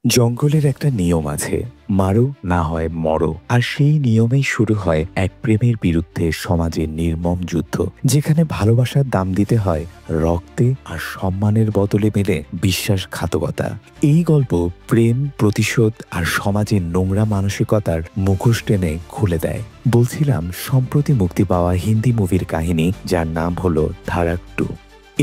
জঙ্গলের একটা নিয়ম আছে, মারো না হয় মরো। আর সেই নিয়মেই শুরু হয় এক প্রেমের বিরুদ্ধে সমাজের নির্মম যুদ্ধ, যেখানে ভালোবাসার দাম দিতে হয় রক্তে আর সম্মানের বদলে মেলে বিশ্বাসঘাতকতা। এই গল্প প্রেম, প্রতিশোধ আর সমাজের নোংরা মানসিকতার মুখোশ টেনে খুলে দেয়। বলছিলাম সম্প্রতি মুক্তি পাওয়া হিন্দি মুভির কাহিনী, যার নাম হলো ধাড়ক 2।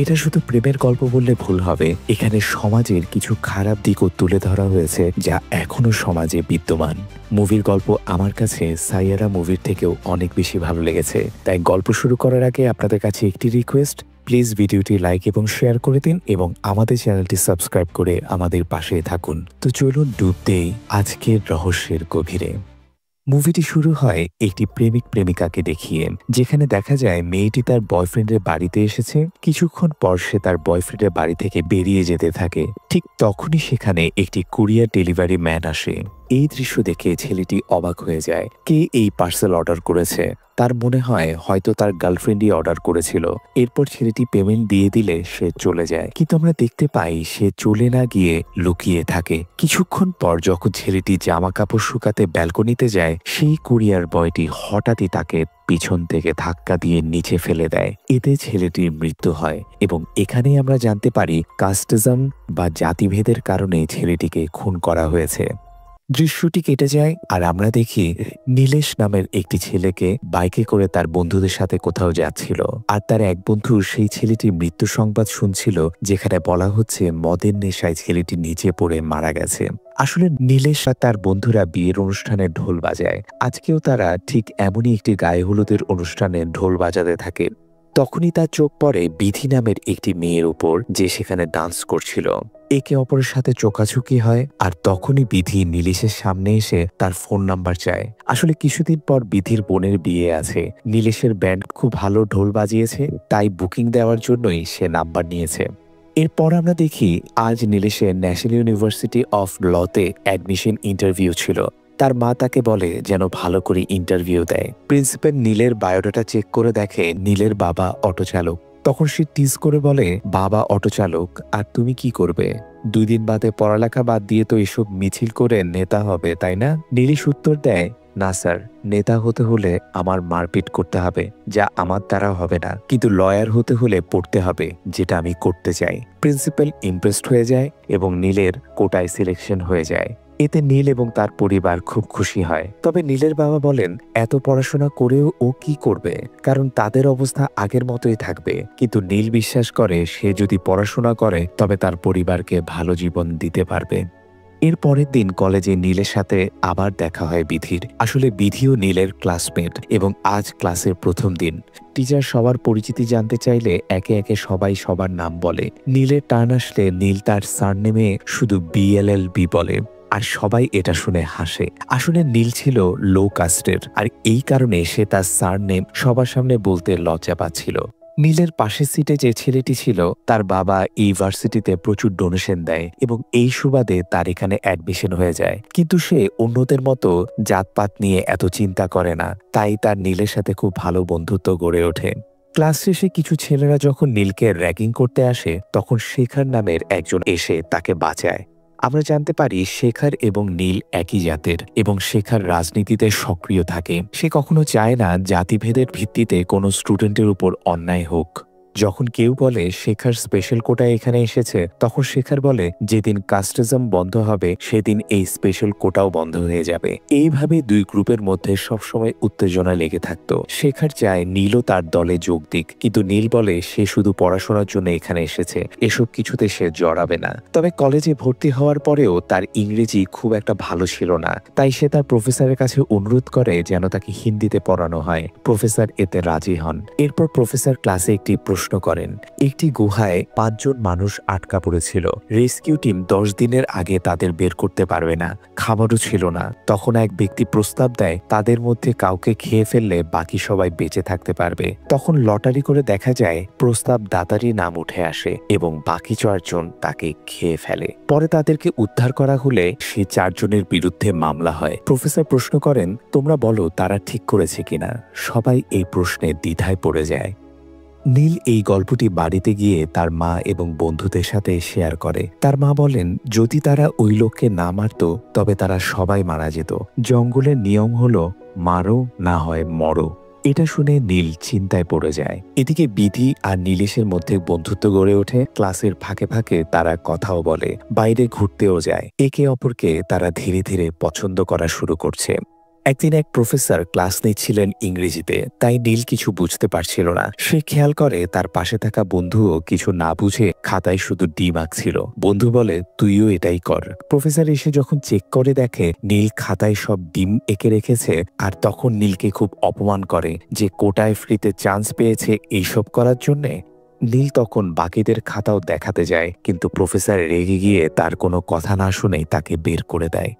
এটা শুধু প্রেমের গল্প বললে ভুল হবে। এখানে সমাজের কিছু খারাপ দিকও তুলে ধরা হয়েছে, যা এখনো সমাজে বিদ্যমান। মুভির গল্প আমার কাছে সাইয়ারা মুভির থেকেও অনেক বেশি ভালো লেগেছে। তাই গল্প শুরু করার আগে আপনাদের কাছে একটি রিকোয়েস্ট, প্লিজ ভিডিওটি লাইক এবং শেয়ার করে দিন এবং আমাদের চ্যানেলটি সাবস্ক্রাইব করে আমাদের পাশে থাকুন। তো চলুন ডুব দেই আজকের রহস্যের গভীরে। মুভিটি শুরু হয় একটি প্রেমিক প্রেমিকাকে দেখিয়ে, যেখানে দেখা যায় মেয়েটি তার বয়ফ্রেন্ডের বাড়িতে এসেছে। কিছুক্ষণ পর সে তার বয়ফ্রেন্ডের বাড়ি থেকে বেরিয়ে যেতে থাকে। ঠিক তখনই সেখানে একটি কুরিয়ার ডেলিভারি ম্যান আসে। এই দৃশ্য দেখে ছেলেটি অবাক হয়ে যায়। কে এই পার্সেল অর্ডার করেছে? তার মনে হয় হয়তো তার গার্লফ্রেন্ডই অর্ডার করেছিল। এরপর ছেলেটি পেমেন্ট দিয়ে দিলে সে চলে যায়, কিন্তু আমরা দেখতে পাই সে চলে না গিয়ে লুকিয়ে থাকে। কিছুক্ষণ পর যখন ছেলেটি জামা কাপড় শুকাতে ব্যালকনিতে যায়, সেই কুরিয়ার বয়টি হঠাৎই তাকে পিছন থেকে ধাক্কা দিয়ে নিচে ফেলে দেয়। এতে ছেলেটির মৃত্যু হয় এবং এখানেই আমরা জানতে পারি কাস্টিজম বা জাতিভেদের কারণে ছেলেটিকে খুন করা হয়েছে। দৃশ্যটি কেটে যায় আর আমরা দেখি নীলেশ নামের একটি ছেলেকে বাইকে করে তার বন্ধুদের সাথে কোথাও যাচ্ছিল। আর তার এক বন্ধু সেই ছেলেটির মৃত্যু সংবাদ শুনছিল, যেখানে বলা হচ্ছে মদের নেশায় ছেলেটি নিচে পড়ে মারা গেছে। আসলে নীলেশ আর তার বন্ধুরা বিয়ের অনুষ্ঠানে ঢোল বাজায়। আজকেও তারা ঠিক এমনই একটি গায়ে হলুদের অনুষ্ঠানে ঢোল বাজাতে থাকে। তখনই তার চোখ পড়ে বিধি নামের একটি মেয়ের উপর, যে সেখানে ডান্স করছিল। একে অপরের সাথে চোখাচোখি হয় আর তখনই বিধি নীলেশের সামনে এসে তার ফোন নাম্বার চায়। আসলে কিছুদিন পর বিধির বোনের বিয়ে আছে। নীলেশের ব্যান্ড খুব ভালো ঢোল বাজিয়েছে, তাই বুকিং দেওয়ার জন্যই সে নাম্বার নিয়েছে। এরপর আমরা দেখি আজ নীলেশের ন্যাশনাল ইউনিভার্সিটি অফ লতে অ্যাডমিশন ইন্টারভিউ ছিল। তার মা তাকে বলে যেন ভালো করে ইন্টারভিউ দেয়। প্রিন্সিপাল নীলের বায়োডাটা চেক করে দেখে নীলের বাবা অটো চালক। তখন সে টিজ করে বলে, বাবা অটো চালক আর তুমি কি করবে? 2 দিন বাদে পড়ালেখা বাদ দিয়ে তো এসব মিছিল করে নেতা হবে, তাই না? নীলেশ উত্তর দেয়, না স্যার, নেতা হতে হলে আমার মারপিট করতে হবে, যা আমার দ্বারা হবে না, কিন্তু লয়ার হতে হলে পড়তে হবে, যেটা আমি করতে চাই। প্রিন্সিপাল ইমপ্রেসড হয়ে যায় এবং নীলের কোটায় সিলেকশন হয়ে যায়। এতে নীল এবং তার পরিবার খুব খুশি হয়। তবে নীলের বাবা বলেন এত পড়াশোনা করেও ও কি করবে, কারণ তাদের অবস্থা আগের মতোই থাকবে। কিন্তু নীল বিশ্বাস করে সে যদি পড়াশোনা করে তবে তার পরিবারকে ভালো জীবন দিতে পারবে। এর পরের দিন কলেজে নীলের সাথে আবার দেখা হয় বিধির। আসলে বিধিও নীলের ক্লাসমেট এবং আজ ক্লাসের প্রথম দিন। টিচার সবার পরিচিতি জানতে চাইলে একে একে সবাই সবার নাম বলে। নীলের টার্ন আসলে নীল তার সারনেমে শুধু BLLB বলে, আর সবাই এটা শুনে হাসে। আসলে নীল ছিল লো কাস্টের, আর এই কারণে সে তার সারনেম সবার সামনে বলতে লজ্জা পাচ্ছিল। নীলের পাশের সিটে যে ছেলেটি ছিল, তার বাবা এই ভার্সিটিতে প্রচুর ডোনেশন দেয় এবং এই সুবাদে তার এখানে অ্যাডমিশন হয়ে যায়। কিন্তু সে অন্যদের মতো জাতপাত নিয়ে এত চিন্তা করে না, তাই তার নীলের সাথে খুব ভালো বন্ধুত্ব গড়ে ওঠে। ক্লাস শেষে কিছু ছেলেরা যখন নীলকে র্যাগিং করতে আসে, তখন শেখর নামের একজন এসে তাকে বাঁচায়। আমরা জানতে পারি শেখর এবং নীল একই জাতের এবং শেখর রাজনীতিতে সক্রিয় থাকে। সে কখনো চায় না জাতিভেদের ভিত্তিতে কোনো স্টুডেন্টের উপর অন্যায় হোক। যখন কেউ বলে শেখর স্পেশাল কোটায় এখানে এসেছে, তখন শেখর বলে যেদিন কাস্টিজম বন্ধ হবে সেদিন এই স্পেশাল কোটাও বন্ধ হয়ে যাবে। এইভাবে দুই গ্রুপের মধ্যে সবসময় উত্তেজনা লেগে থাকতো। শেখর চায় নীলও তার দলে যোগ দিক, কিন্তু নীল বলে সে শুধু পড়াশোনার জন্য এখানে এসেছে, এসব কিছুতে সে জড়াবে না। তবে কলেজে ভর্তি হওয়ার পরেও তার ইংরেজি খুব একটা ভালো ছিল না, তাই সে তার প্রফেসরের কাছে অনুরোধ করে যেন তাকে হিন্দিতে পড়ানো হয়। প্রফেসর এতে রাজি হন। এরপর প্রফেসর ক্লাসে একটি প্রশ্ন করেন। একটি গুহায় 5 জন মানুষ আটকা পড়েছিল। রেস্কিউ টিম 10 দিনের আগে তাদের বের করতে পারবে না, খাবারও ছিল না। তখন এক ব্যক্তি প্রস্তাব দেয় তাদের মধ্যে কাউকে খেয়ে ফেললে বাকি সবাই বেঁচে থাকতে পারবে। তখন লটারি করে দেখা যায় প্রস্তাব দাতারই নাম উঠে আসে এবং বাকি 4 জন তাকে খেয়ে ফেলে। পরে তাদেরকে উদ্ধার করা হলে সে 4 জনের বিরুদ্ধে মামলা হয়। প্রফেসর প্রশ্ন করেন, তোমরা বলো তারা ঠিক করেছে কিনা? সবাই এই প্রশ্নে দ্বিধায় পড়ে যায়। নীল এই গল্পটি বাড়িতে গিয়ে তার মা এবং বন্ধুদের সাথে শেয়ার করে। তার মা বলেন, যদি তারা ওই লোককে না মারত তবে তারা সবাই মারা যেত। জঙ্গলের নিয়ম হলো মারো না হয় মরো। এটা শুনে নীল চিন্তায় পড়ে যায়। এদিকে বিধি আর নীলেশের মধ্যে বন্ধুত্ব গড়ে ওঠে। ক্লাসের ফাঁকে ফাঁকে তারা কথাও বলে, বাইরে ঘুরতেও যায়। একে অপরকে তারা ধীরে ধীরে পছন্দ করা শুরু করছে। একদিন এক প্রফেসর ক্লাস নিচ্ছিলেন ইংরেজিতে, তাই নীল কিছু বুঝতে পারছিল না। সে খেয়াল করে তার পাশে থাকা বন্ধুও কিছু না বুঝে খাতায় শুধু ডিম আঁকছিল। বন্ধু বলে, তুইও এটাই কর। প্রফেসর এসে যখন চেক করে দেখে নীল খাতায় সব ডিম এঁকে রেখেছে, আর তখন নীলকে খুব অপমান করে যে কোটায় ফ্রিতে চান্স পেয়েছে এইসব করার জন্যে। নীল তখন বাকিদের খাতাও দেখাতে যায়, কিন্তু প্রফেসর রেগে গিয়ে তার কোনো কথা না শুনেই তাকে বের করে দেয়।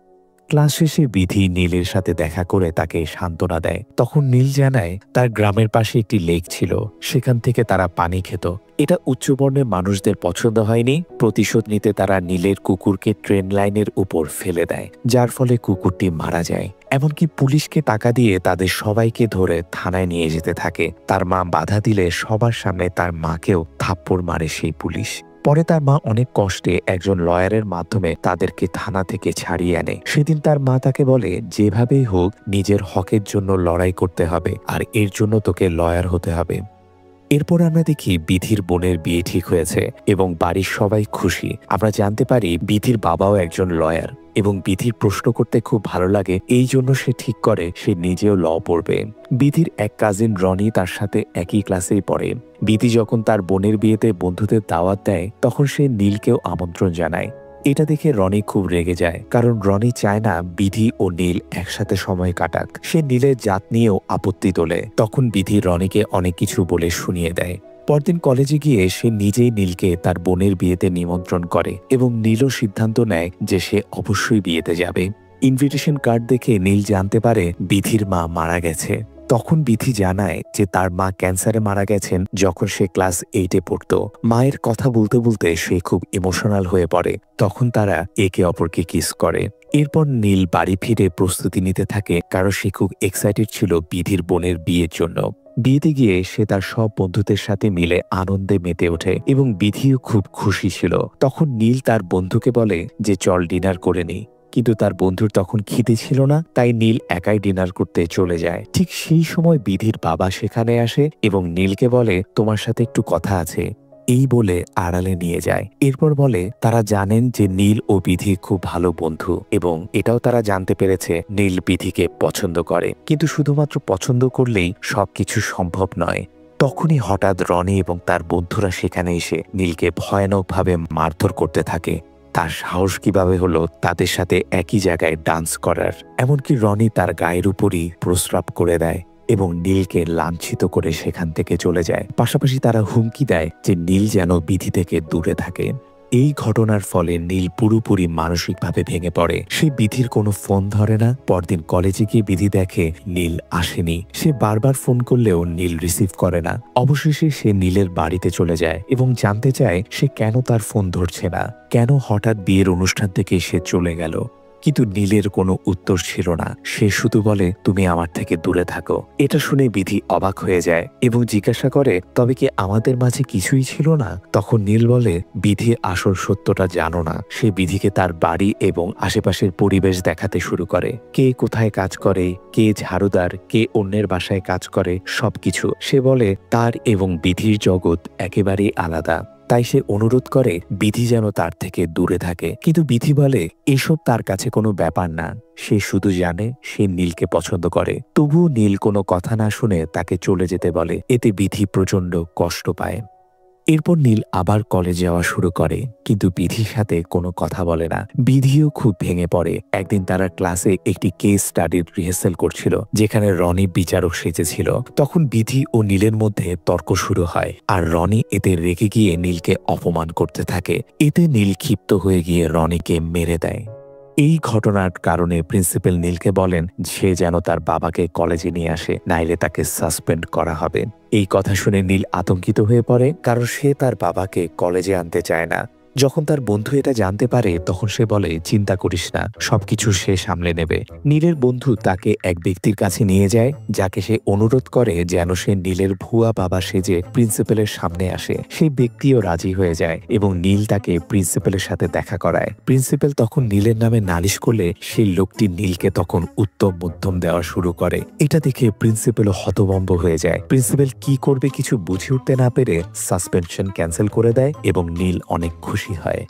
ক্লাস শেষে বিধি নীলের সাথে দেখা করে তাকে সান্ত্বনা দেয়। তখন নীল জানায় তার গ্রামের পাশে একটি লেক ছিল, সেখান থেকে তারা পানি খেত। এটা উচ্চবর্ণের মানুষদের পছন্দ হয়নি। প্রতিশোধ নিতে তারা নীলের কুকুরকে ট্রেন লাইনের উপর ফেলে দেয়, যার ফলে কুকুরটি মারা যায়। এমনকি পুলিশকে টাকা দিয়ে তাদের সবাইকে ধরে থানায় নিয়ে যেতে থাকে। তার মা বাধা দিলে সবার সামনে তার মাকেও থাপ্পড় মারে সেই পুলিশ। পরে তার মা অনেক কষ্টে একজন লয়ারের মাধ্যমে তাদেরকে থানা থেকে ছাড়িয়ে আনে। সেদিন তার মা তাকে বলে, যেভাবেই হোক নিজের হকের জন্য লড়াই করতে হবে, আর এর জন্য তোকে লয়ার হতে হবে। এরপর আমরা দেখি বিধির বোনের বিয়ে ঠিক হয়েছে এবং বাড়ির সবাই খুশি। আমরা জানতে পারি বিধির বাবাও একজন লয়ার এবং বিধির প্রশ্ন করতে খুব ভালো লাগে, এই জন্য সে ঠিক করে সে নিজেও ল পড়বে। বিধির এক কাজিন রনি তার সাথে একই ক্লাসেই পড়ে। বিধি যখন তার বোনের বিয়েতে বন্ধুদের দাওয়াত দেয়, তখন সে নীলকেও আমন্ত্রণ জানায়। এটা দেখে রনি খুব রেগে যায়, কারণ রনি চায় না বিধি ও নীল একসাথে সময় কাটাক। সে নীলের জাত নিয়েও আপত্তি তোলে। তখন বিধি রনিকে অনেক কিছু বলে শুনিয়ে দেয়। পরদিন কলেজে গিয়ে সে নিজেই নীলকে তার বোনের বিয়েতে নিমন্ত্রণ করে এবং নীলও সিদ্ধান্ত নেয় যে সে অবশ্যই বিয়েতে যাবে। ইনভিটেশন কার্ড দেখে নীল জানতে পারে বিধির মা মারা গেছে। তখন বিধি জানায় যে তার মা ক্যান্সারে মারা গেছেন যখন সে ক্লাস 8-এ পড়ত। মায়ের কথা বলতে বলতে সে খুব ইমোশনাল হয়ে পড়ে। তখন তারা একে অপরকে কিস করে। এরপর নীল বাড়ি ফিরে প্রস্তুতি নিতে থাকে, কারণ সে খুব এক্সাইটেড ছিল বিধির বোনের বিয়ের জন্য। বিয়েতে গিয়ে সে তার সব বন্ধুদের সাথে মিলে আনন্দে মেতে ওঠে এবং বিধিও খুব খুশি ছিল। তখন নীল তার বন্ধুকে বলে যে চল ডিনার করে নিই, কিন্তু তার বন্ধুর তখন খিদে ছিল না, তাই নীল একাই ডিনার করতে চলে যায়। ঠিক সেই সময় বিধির বাবা সেখানে আসে এবং নীলকে বলে, তোমার সাথে একটু কথা আছে, এই বলে আড়ালে নিয়ে যায়। এরপর বলে তারা জানেন যে নীল ও বিধি খুব ভালো বন্ধু এবং এটাও তারা জানতে পেরেছে নীল বিধিকে পছন্দ করে, কিন্তু শুধুমাত্র পছন্দ করলেই সবকিছু সম্ভব নয়। তখনই হঠাৎ রনি এবং তার বন্ধুরা সেখানে এসে নীলকে ভয়ানকভাবে মারধর করতে থাকে। তার সাহস কিভাবে হলো তাদের সাথে একই জায়গায় ডান্স করার। এমনকি রনি তার গায়ের উপরই প্রস্রাব করে দেয় এবং নীলকে লাঞ্ছিত করে সেখান থেকে চলে যায়। পাশাপাশি তারা হুমকি দেয় যে নীল যেন বিধি থেকে দূরে থাকে। এই ঘটনার ফলে নীল পুরোপুরি মানসিকভাবে ভেঙে পড়ে। সে বিধির কোনো ফোন ধরে না। পরদিন কলেজে গিয়ে বিধি দেখে নীল আসেনি। সে বারবার ফোন করলেও নীল রিসিভ করে না। অবশেষে সে নীলের বাড়িতে চলে যায় এবং জানতে চায় সে কেন তার ফোন ধরছে না, কেন হঠাৎ বিয়ের অনুষ্ঠান থেকে সে চলে গেল। কিন্তু নীলের কোনো উত্তর ছিল না। সে শুধু বলে, তুমি আমার থেকে দূরে থাকো। এটা শুনে বিধি অবাক হয়ে যায় এবং জিজ্ঞাসা করে, তবে কি আমাদের মাঝে কিছুই ছিল না? তখন নীল বলে, বিধি আসল সত্যটা জানো না। সে বিধিকে তার বাড়ি এবং আশেপাশের পরিবেশ দেখাতে শুরু করে। কে কোথায় কাজ করে, কে ঝাড়ুদার, কে অন্যের বাসায় কাজ করে, সবকিছু। সে বলে তার এবং বিধির জগৎ একেবারেই আলাদা। তাই সে অনুরোধ করে বিধি যেন তার থেকে দূরে থাকে। কিন্তু বিধি বলে এসব তার কাছে কোনো ব্যাপার না, সে শুধু জানে সে নীলকে পছন্দ করে। তবুও নীল কোনো কথা না শুনে তাকে চলে যেতে বলে। এতে বিধি প্রচণ্ড কষ্ট পায়। এরপর নীল আবার কলেজে যাওয়া শুরু করে, কিন্তু বিধির সাথে কোনো কথা বলে না। বিধিও খুব ভেঙে পড়ে। একদিন তারা ক্লাসে একটি কেস স্টাডির রিহার্সাল করছিল, যেখানে রনি বিচারক সেজেছিল। তখন বিধি ও নীলের মধ্যে তর্ক শুরু হয়, আর রনি এতে রেগে গিয়ে নীলকে অপমান করতে থাকে। এতে নীল ক্ষিপ্ত হয়ে গিয়ে রনিকে মেরে দেয়। এই ঘটনার কারণে প্রিন্সিপাল নীলকে বলেন সে যেন তার বাবাকে কলেজে নিয়ে আসে, নাইলে তাকে সাসপেন্ড করা হবে। এই কথা শুনে নীল আতঙ্কিত হয়ে পড়ে, কারণ সে তার বাবাকে কলেজে আনতে চায় না। যখন তার বন্ধু এটা জানতে পারে তখন সে বলে, চিন্তা করিস না, সবকিছু সে সামলে নেবে। নীলের বন্ধু তাকে এক ব্যক্তির কাছে নিয়ে যায়, যাকে সে অনুরোধ করে যেন সে নীলের ভুয়া বাবা সেজে প্রিন্সিপালের সামনে আসে। সেই ব্যক্তিও রাজি হয়ে যায় এবং নীল তাকে প্রিন্সিপালের সাথে দেখা করায়। প্রিন্সিপাল তখন নীলের নামে নালিশ করলে সেই লোকটি নীলকে তখন উত্তম মধ্যম দেওয়া শুরু করে। এটা দেখে প্রিন্সিপালও হতভম্ব হয়ে যায়। প্রিন্সিপাল কি করবে কিছু বুঝে উঠতে না পেরে সাসপেনশন ক্যান্সেল করে দেয় এবং নীল অনেক খুশি হয়।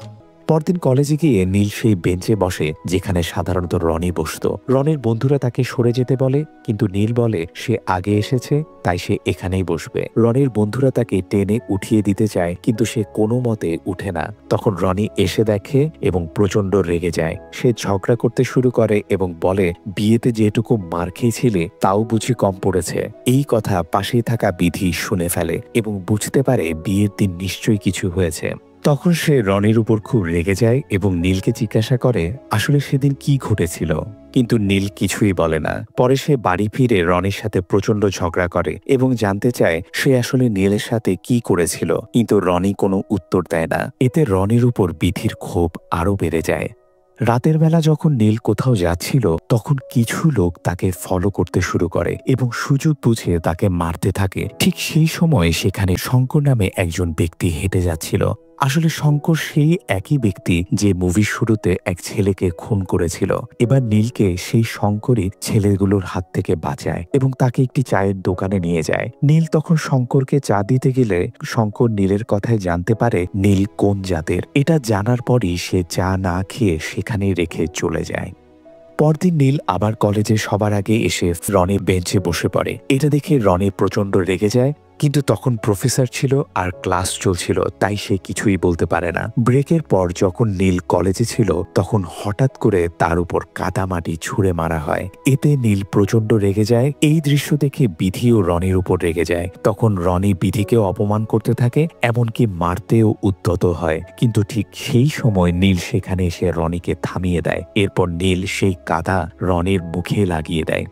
পরদিন কলেজে গিয়ে নীল সেই বেঞ্চে বসে যেখানে সাধারণত রনি বসত। রনির বন্ধুরা তাকে সরে যেতে বলে, কিন্তু নীল বলে সে আগে এসেছে তাই সে এখানেই বসবে। রনির বন্ধুরা তাকে টেনে উঠিয়ে দিতে চায়, কিন্তু সে কোনো মতে উঠে না। তখন রনি এসে দেখে এবং প্রচণ্ড রেগে যায়। সে ঝগড়া করতে শুরু করে এবং বলে, বিয়েতে যেটুকু মার খেয়েছিলে তাও বুঝি কম পড়েছে। এই কথা পাশেই থাকা বিধি শুনে ফেলে এবং বুঝতে পারে বিয়ের দিন নিশ্চয়ই কিছু হয়েছে। তখন সে রনির উপর খুব রেগে যায় এবং নীলকে জিজ্ঞাসা করে আসলে সেদিন কি ঘটেছিল, কিন্তু নীল কিছুই বলে না। পরে সে বাড়ি ফিরে রনির সাথে প্রচণ্ড ঝগড়া করে এবং জানতে চায় সে আসলে নীলের সাথে কি করেছিল, কিন্তু রনি কোনো উত্তর দেয় না। এতে রনির উপর বিধির ক্ষোভ আরও বেড়ে যায়। রাতের বেলা যখন নীল কোথাও যাচ্ছিল তখন কিছু লোক তাকে ফলো করতে শুরু করে এবং সুযোগ বুঝে তাকে মারতে থাকে। ঠিক সেই সময় সেখানে শঙ্কর নামে একজন ব্যক্তি হেঁটে যাচ্ছিল। আসলে শঙ্কর সেই একই ব্যক্তি যে মুভির শুরুতে এক ছেলেকে খুন করেছিল। এবার নীলকে সেই শঙ্করই ছেলেগুলোর হাত থেকে বাঁচায় এবং তাকে একটি চায়ের দোকানে নিয়ে যায়। নীল তখন শঙ্করকে চা দিতে গেলে শঙ্কর নীলের কথায় জানতে পারে নীল কোন জাতের। এটা জানার পরই সে চা না খেয়ে সেখানেই রেখে চলে যায়। পরদিন নীল আবার কলেজে সবার আগে এসে রনির বেঞ্চে বসে পড়ে। এটা দেখে রনি প্রচণ্ড রেগে যায়, কিন্তু তখন প্রফেসর ছিল আর ক্লাস চলছিল তাই সে কিছুই বলতে পারে না। ব্রেকের পর যখন নীল কলেজে ছিল তখন হঠাৎ করে তার উপর কাদামাটি ছুঁড়ে মারা হয়। এতে নীল প্রচণ্ড রেগে যায়। এই দৃশ্য দেখে বিধিও রনির উপর রেগে যায়। তখন রনি বিধিকেও অপমান করতে থাকে, এমনকি মারতেও উদ্যত হয়। কিন্তু ঠিক সেই সময় নীল সেখানে এসে রনিকে থামিয়ে দেয়। এরপর নীল সেই কাদা রনির মুখে লাগিয়ে দেয়।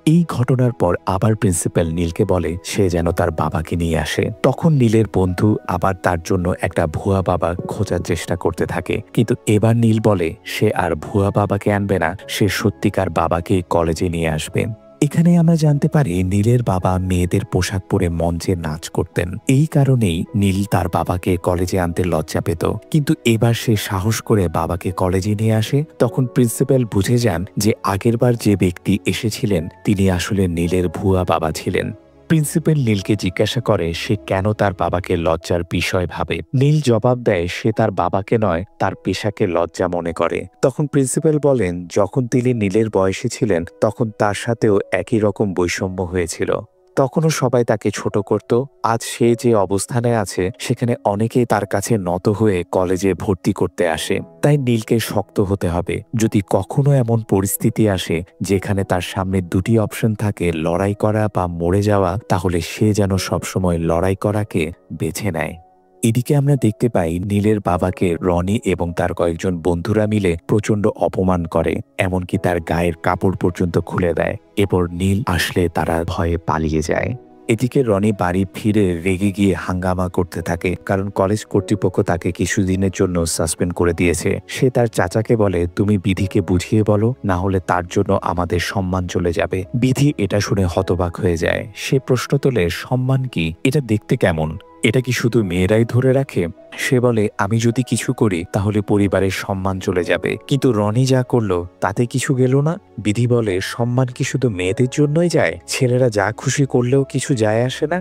এই ঘটনার পর আবার প্রিন্সিপাল নীলকে বলে সে যেন তার বাবাকে নিয়ে আসে। তখন নীলের বন্ধু আবার তার জন্য একটা ভুয়া বাবা খোঁজার চেষ্টা করতে থাকে, কিন্তু এবার নীল বলে সে আর ভুয়া বাবাকে আনবে না, সে সত্যিকার বাবাকে কলেজে নিয়ে আসবে। এখানে আমরা জানতে পারি নীলের বাবা মেয়েদের পোশাক পরে মঞ্চে নাচ করতেন। এই কারণেই নীল তার বাবাকে কলেজে আনতে লজ্জা পেত, কিন্তু এবার সে সাহস করে বাবাকে কলেজে নিয়ে আসে। তখন প্রিন্সিপাল বুঝে যান যে আগেরবার যে ব্যক্তি এসেছিলেন তিনি আসলে নীলের ভুয়া বাবা ছিলেন। প্রিন্সিপাল নীলকে জিজ্ঞাসা করে সে কেন তার বাবাকে লজ্জার বিষয় ভাবে। নীল জবাব দেয় সে তার বাবাকে নয় তার পেশাকে লজ্জা মনে করে। তখন প্রিন্সিপাল বলেন যখন তিনি নীলের বয়সে ছিলেন তখন তার সাথেও একই রকম বৈষম্য হয়েছিল। তখনও সবাই তাকে ছোট করত। আজ সে যে অবস্থানে আছে সেখানে অনেকেই তার কাছে নত হয়ে কলেজে ভর্তি করতে আসে। তাই নীলকে শক্ত হতে হবে। যদি কখনো এমন পরিস্থিতি আসে যেখানে তার সামনে দুটি অপশন থাকে, লড়াই করা বা মরে যাওয়া, তাহলে সে যেন সবসময় লড়াই করাকে বেছে নেয়। এদিকে আমরা দেখতে পাই নীলের বাবাকে রনি এবং তার কয়েকজন বন্ধুরা মিলে প্রচণ্ড অপমান করে, এমনকি তার গায়ের কাপড় পর্যন্ত খুলে দেয়। এরপর নীল আসলে তারা ভয়ে পালিয়ে যায়। এদিকে রনি বাড়ি ফিরে রেগে গিয়ে হাঙ্গামা করতে থাকে, কারণ কলেজ কর্তৃপক্ষ তাকে কিছুদিনের জন্য সাসপেন্ড করে দিয়েছে। সে তার চাচাকে বলে তুমি বিধিকে বুঝিয়ে বলো, না হলে তার জন্য আমাদের সম্মান চলে যাবে। বিধি এটা শুনে হতবাক হয়ে যায়। সে প্রশ্ন তোলে সম্মান কি, এটা দেখতে কেমন, এটা কি শুধু মেয়েরাই ধরে রাখে? সে বলে আমি যদি কিছু করি তাহলে পরিবারের সম্মান চলে যাবে, কিন্তু রনি যা করলো তাতে কিছু গেল না। বিধি বলে সম্মান কি শুধু মেয়েদের জন্যই যায়? ছেলেরা যা খুশি করলেও কিছু যায় আসে না?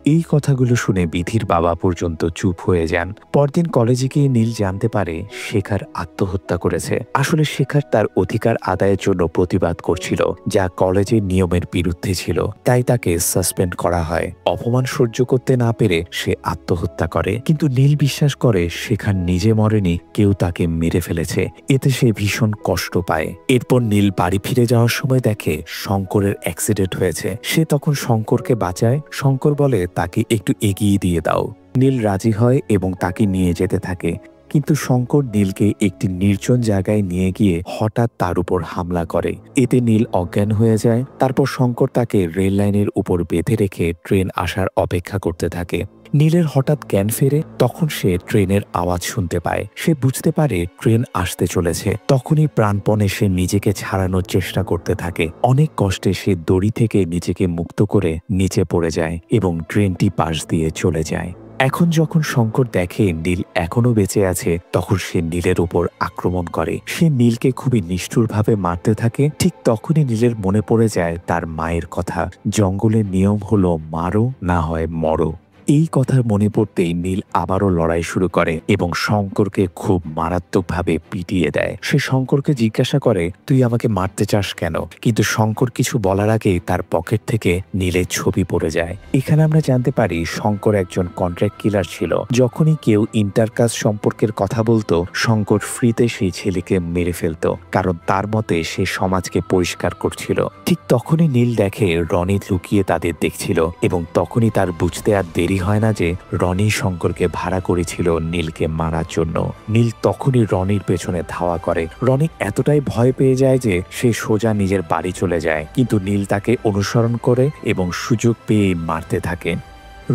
এই কথাগুলো শুনে বিধির বাবা পর্যন্ত চুপ হয়ে যান। পরদিন কলেজে গিয়ে নীল জানতে পারে শেখার আত্মহত্যা করেছে। আসলে শেখার তার অধিকার আদায়ের জন্য প্রতিবাদ করছিল, যা কলেজের নিয়মের বিরুদ্ধে ছিল। তাই তাকে সাসপেন্ড করা হয়। অপমান সহ্য করতে না পেরে সে আত্মহত্যা করে, কিন্তু নীল বিশ্বাস করে শেখার নিজে মরেনি, কেউ তাকে মেরে ফেলেছে। এতে সে ভীষণ কষ্ট পায়। এরপর নীল বাড়ি ফিরে যাওয়ার সময় দেখে শঙ্করের অ্যাক্সিডেন্ট হয়েছে। সে তখন শঙ্করকে বাঁচায়। শঙ্কর বলে তাকে একটু এগিয়ে দিয়ে দাও। নীল রাজি হয় এবং তাকে নিয়ে যেতে থাকে, কিন্তু শঙ্কর নীলকে একটি নির্জন জায়গায় নিয়ে গিয়ে হঠাৎ তার উপর হামলা করে। এতে নীল অজ্ঞান হয়ে যায়। তারপর শঙ্কর তাকে রেল লাইনের উপর বেঁধে রেখে ট্রেন আসার অপেক্ষা করতে থাকে। নীলের হঠাৎ জ্ঞান ফেরে, তখন সে ট্রেনের আওয়াজ শুনতে পায়। সে বুঝতে পারে ট্রেন আসতে চলেছে। তখনই প্রাণপণে সে নিজেকে ছাড়ানোর চেষ্টা করতে থাকে। অনেক কষ্টে সে দড়ি থেকে নিজেকে মুক্ত করে নিচে পড়ে যায় এবং ট্রেনটি পাশ দিয়ে চলে যায়। এখন যখন শঙ্কর দেখে নীল এখনো বেঁচে আছে, তখন সে নীলের উপর আক্রমণ করে। সে নীলকে খুবই নিষ্ঠুরভাবে মারতে থাকে। ঠিক তখনই নীলের মনে পড়ে যায় তার মায়ের কথা, জঙ্গলের নিয়ম হলো মারো না হয় মরো। এই কথার মনে পড়তেই নীল আবারও লড়াই শুরু করে এবং শঙ্করকে খুব মারাত্মকভাবে পিটিয়ে দেয়। সে শঙ্করকে জিজ্ঞাসা করে, তুই আমাকে মারতে চাস কেন? কিন্তু শঙ্কর কিছু বলার আগেই তার পকেট থেকে নীলের ছবি পড়ে যায়। এখানে আমরা জানতে পারি শঙ্কর একজন কন্ট্রাক্ট কিলার ছিল। যখনই কেউ ইন্টারকাস্ট সম্পর্কের কথা বলতো, শঙ্কর ফ্রিতে সেই ছেলেকে মেরে ফেলতো, কারণ তার মতে সে সমাজকে পরিষ্কার করছিল। ঠিক তখনই নীল দেখে রনি লুকিয়ে তাদের দেখছিল এবং তখনই তার বুঝতে আর দেরি হয় না যে রনি শঙ্করকে ভাড়া করেছিল নীলকে মারার জন্য। নীল তখনই রনির পেছনে ধাওয়া করে। রনি এতটাই ভয় পেয়ে যায় যে সে সোজা নিজের বাড়ি চলে যায়, কিন্তু নীল তাকে অনুসরণ করে এবং সুযোগ পেয়ে মারতে থাকে।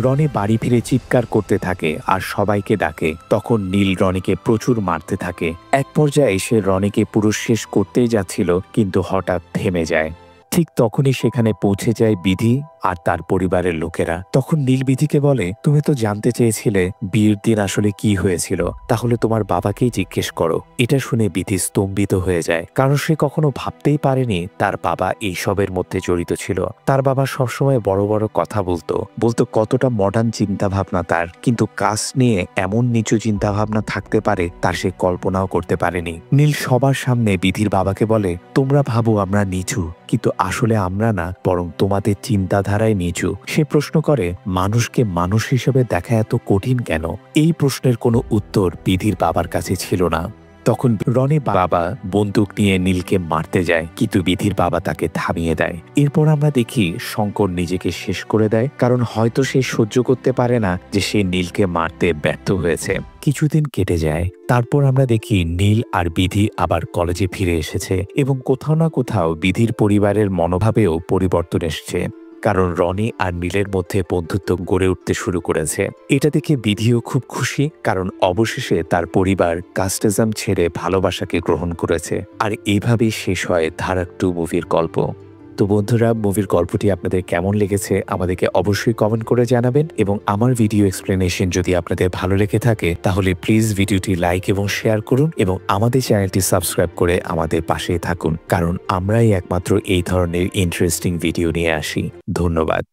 রনি বাড়ি ফিরে চিৎকার করতে থাকে আর সবাইকে ডাকে। তখন নীল রনিকে প্রচুর মারতে থাকে। এক পর্যায়ে সে রনিকে পুরো শেষ করতেই যাচ্ছিল, কিন্তু হঠাৎ থেমে যায়। ঠিক তখনই সেখানে পৌঁছে যায় বিধি আর তার পরিবারের লোকেরা। তখন নীল বিধিকে বলে, তুমি তো জানতে চেয়েছিলে বিয়ের দিন আসলে কি হয়েছিল, তাহলে তোমার বাবাকেই জিজ্ঞেস করো। এটা শুনে বিধি স্তম্ভিত হয়ে যায়, কারণ সে কখনো ভাবতেই পারেনি তার বাবা এইসবের মধ্যে জড়িত ছিল। তার বাবা সবসময় বড় বড় কথা বলতো কতটা মডার্ন চিন্তাভাবনা তার, কিন্তু কাজ নিয়ে এমন নিচু চিন্তাভাবনা থাকতে পারে তার সে কল্পনাও করতে পারেনি। নীল সবার সামনে বিধির বাবাকে বলে, তোমরা ভাবো আমরা নিচু, কিন্তু আসলে আমরা না, বরং তোমাদের চিন্তাধারায় নিচু। সে প্রশ্ন করে, মানুষকে মানুষ হিসেবে দেখা এত কঠিন কেন? এই প্রশ্নের কোনো উত্তর বিধির বাবার কাছে ছিল না। তখন রনি বাবা বন্দুক নিয়ে নীলকে মারতে যায়, কিন্তু বিধির বাবা তাকে থামিয়ে দেয়। এরপর আমরা দেখি শঙ্কর নিজেকে শেষ করে দেয়, কারণ হয়তো সে সহ্য করতে পারে না যে সে নীলকে মারতে ব্যর্থ হয়েছে। কিছুদিন কেটে যায়। তারপর আমরা দেখি নীল আর বিধি আবার কলেজে ফিরে এসেছে এবং কোথাও না কোথাও বিধির পরিবারের মনোভাবেও পরিবর্তন এসছে, কারণ রনি আর নীলের মধ্যে বন্ধুত্ব গড়ে উঠতে শুরু করেছে। এটা দেখে বিধিও খুব খুশি, কারণ অবশেষে তার পরিবার কাস্টিজম ছেড়ে ভালোবাসাকে গ্রহণ করেছে। আর এইভাবেই শেষ হয় ধারাক 2 মুভির গল্প। তো বন্ধুরা, মুভির গল্পটি আপনাদের কেমন লেগেছে আমাদেরকে অবশ্যই কমেন্ট করে জানাবেন, এবং আমার ভিডিও এক্সপ্লেনেশন যদি আপনাদের ভালো লেগে থাকে তাহলে প্লিজ ভিডিওটি লাইক এবং শেয়ার করুন এবং আমাদের চ্যানেলটি সাবস্ক্রাইব করে আমাদের পাশেই থাকুন, কারণ আমরাই একমাত্র এই ধরনের ইন্টারেস্টিং ভিডিও নিয়ে আসি। ধন্যবাদ।